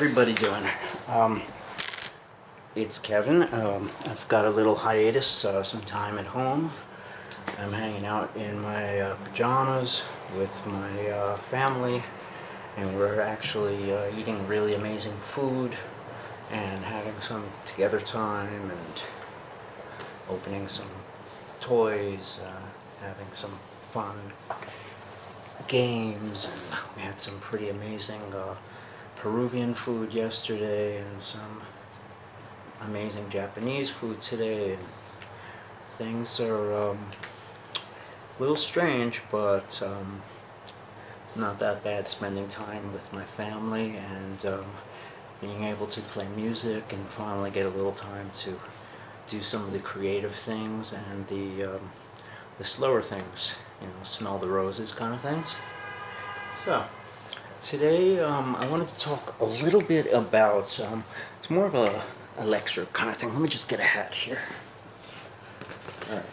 everybody doing? It's Kevin. I've got a little hiatus, some time at home. I'm hanging out in my pajamas with my family, and we're actually eating really amazing food and having some together time and opening some toys, having some fun games, and we had some pretty amazing Peruvian food yesterday and some amazing Japanese food today, and things are a little strange, but not that bad spending time with my family and being able to play music and finally get a little time to do some of the creative things and the slower things, smell the roses kind of things. So today I wanted to talk a little bit about, it's more of a lecture kind of thing. Let me just get a hat here. All right.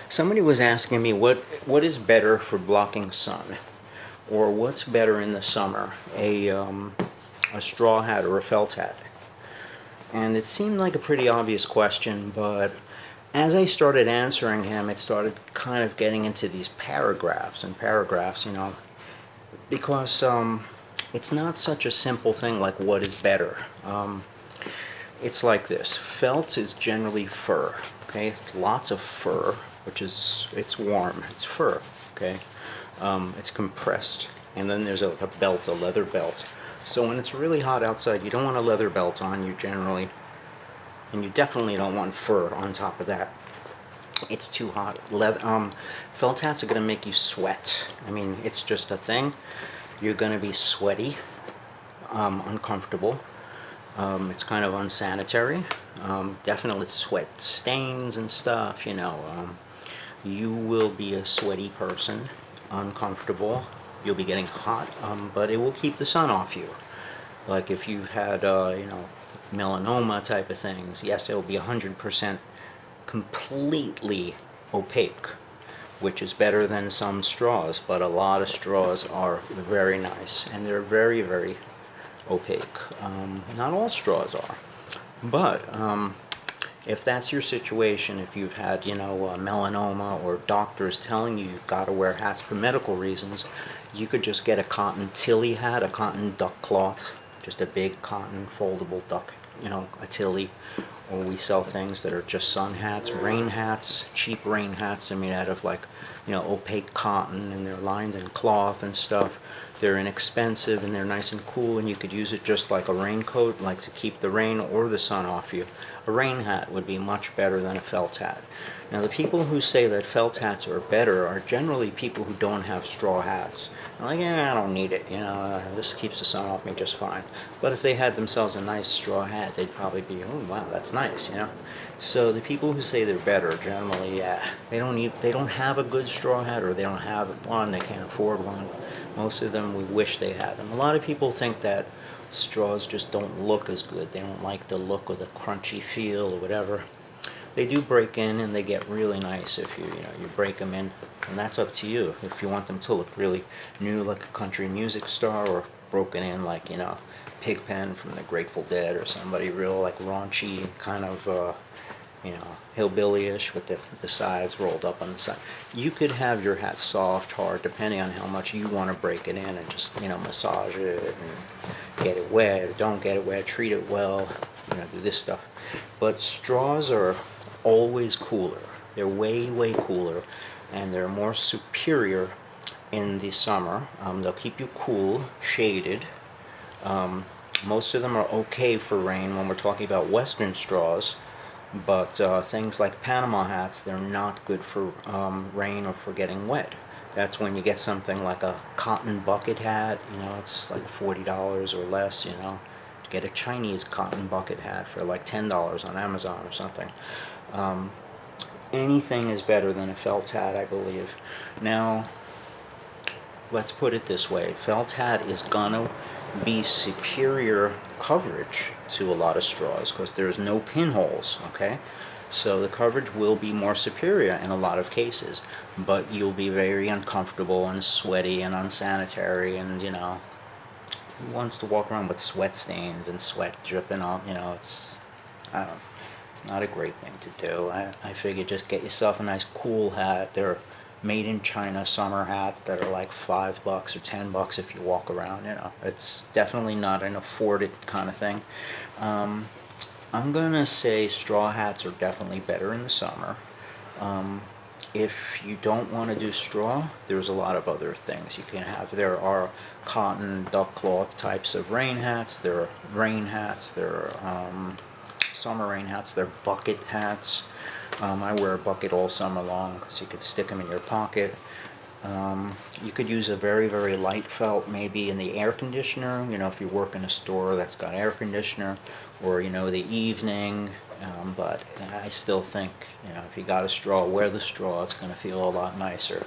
Somebody was asking me what is better for blocking sun, or what's better in the summer, a straw hat or a felt hat. And it seemed like a pretty obvious question, but as I started answering him, it started kind of getting into these paragraphs, because it's not such a simple thing like what is better. It's like this. Felt is generally fur, okay? It's lots of fur, it's warm, it's fur, okay? It's compressed, and then there's a belt, a leather belt. So when it's really hot outside, you don't want a leather belt on you generally, and you definitely don't want fur on top of that. It's too hot. Felt hats are going to make you sweat. I mean, it's just a thing. You're going to be sweaty, uncomfortable. It's kind of unsanitary. Definitely sweat stains and stuff, You will be a sweaty person, uncomfortable. You'll be getting hot, but it will keep the sun off you. Like if you've had, melanoma type of things, yes, it will be 100% completely opaque, which is better than some straws, but a lot of straws are very nice, and they're very, very opaque. Not all straws are, but if that's your situation, if you've had, melanoma, or doctors telling you you've got to wear hats for medical reasons, you could just get a cotton tilly hat, a cotton duck cloth, just a big cotton foldable duck, a tilly. Or we sell things that are just sun hats, rain hats, cheap rain hats. I mean, out of opaque cotton, and they're lined in cloth and stuff. They're inexpensive and they're nice and cool, and you could use it just like a raincoat, like to keep the rain or the sun off you. A rain hat would be much better than a felt hat. Now, the people who say that felt hats are better are generally people who don't have straw hats. They're like, I don't need it, this keeps the sun off me just fine. But if they had themselves a nice straw hat, they'd probably be, oh wow, that's nice, So the people who say they're better, generally, they don't have a good straw hat, or they don't have one, they can't afford one. Most of them, we wish they had them. A lot of people think that straws just don't look as good. They don't like the look or the crunchy feel or whatever. They do break in, and they get really nice if you break them in, and that's up to you. If you want them to look really new, like a country music star, or broken in like Pigpen from the Grateful Dead, or somebody real like raunchy kind of hillbilly-ish with the sides rolled up on the side. You could have your hat soft, hard, depending on how much you want to break it in, and just massage it and get it wet, or don't get it wet, treat it well, do this stuff. But straws are always cooler. They're way, way cooler, and they're more superior in the summer. They'll keep you cool, shaded. Most of them are okay for rain when we're talking about Western straws, but things like Panama hats, they're not good for rain or for getting wet. That's when you get something like a cotton bucket hat, it's like $40 or less, to get a Chinese cotton bucket hat for like $10 on Amazon or something. Anything is better than a felt hat, I believe. Now, let's put it this way. Felt hat is gonna be superior coverage to a lot of straws because there's no pinholes, okay? So the coverage will be more superior in a lot of cases, but you'll be very uncomfortable and sweaty and unsanitary, and Who wants to walk around with sweat stains and sweat dripping off? I don't, it's not a great thing to do. I figure just get yourself a nice cool hat. They're made in China summer hats that are like $5 or $10 if you walk around. It's definitely not an afforded kind of thing. I'm gonna say straw hats are definitely better in the summer. If you don't want to do straw, there's a lot of other things you can have. There are cotton duck cloth types of rain hats. There are rain hats. There are summer rain hats. There are bucket hats. I wear a bucket all summer long so you could stick them in your pocket. You could use a very, very light felt maybe in the air conditioner, if you work in a store that's got air conditioner, or, the evening. But I still think, if you got a straw, wear the straw. It's going to feel a lot nicer.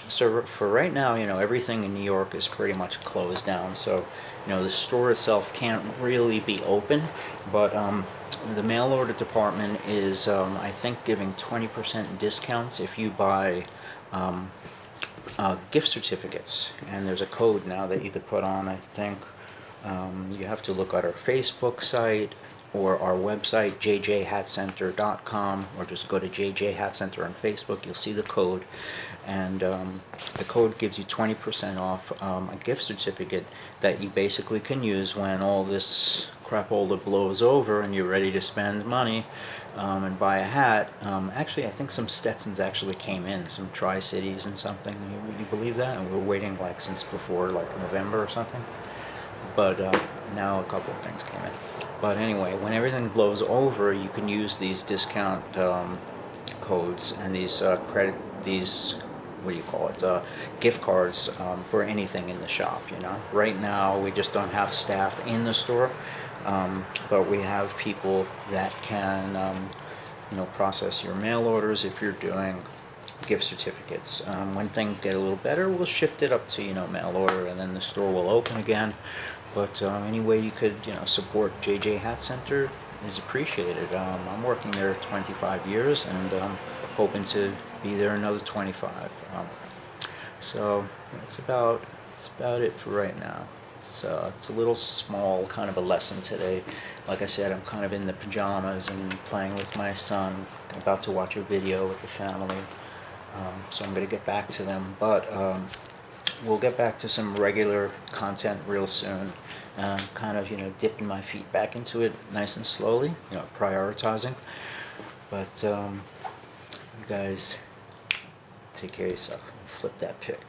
So for right now, everything in New York is pretty much closed down. So, the store itself can't really be open, but the mail order department is, I think, giving 20% discounts if you buy gift certificates. And there's a code now that you could put on, I think. You have to look at our Facebook site or our website, jjhatcenter.com, or just go to JJ Hat Center on Facebook. You'll see the code, and the code gives you 20% off a gift certificate that you basically can use when all this crapola blows over and you're ready to spend money and buy a hat. Actually, I think some Stetsons actually came in, some Tri-Cities and something. You believe that? And we're waiting since before November or something. But now a couple of things came in. But anyway, when everything blows over, you can use these discount codes and these what do you call it, gift cards for anything in the shop. Right now we just don't have staff in the store, but we have people that can process your mail orders if you're doing gift certificates. When things get a little better, we'll shift it up to mail order, and then the store will open again. But any way you could support JJ Hat Center is appreciated. I'm working there 25 years, and hoping to be there another 25. So that's about it for right now. It's a little small kind of a lesson today. Like I said, I'm kind of in the pajamas and playing with my son, about to watch a video with the family. So I'm going to get back to them, but we'll get back to some regular content real soon. Kind of, dipping my feet back into it nice and slowly, prioritizing. But you guys take care of yourself. Flip that pic.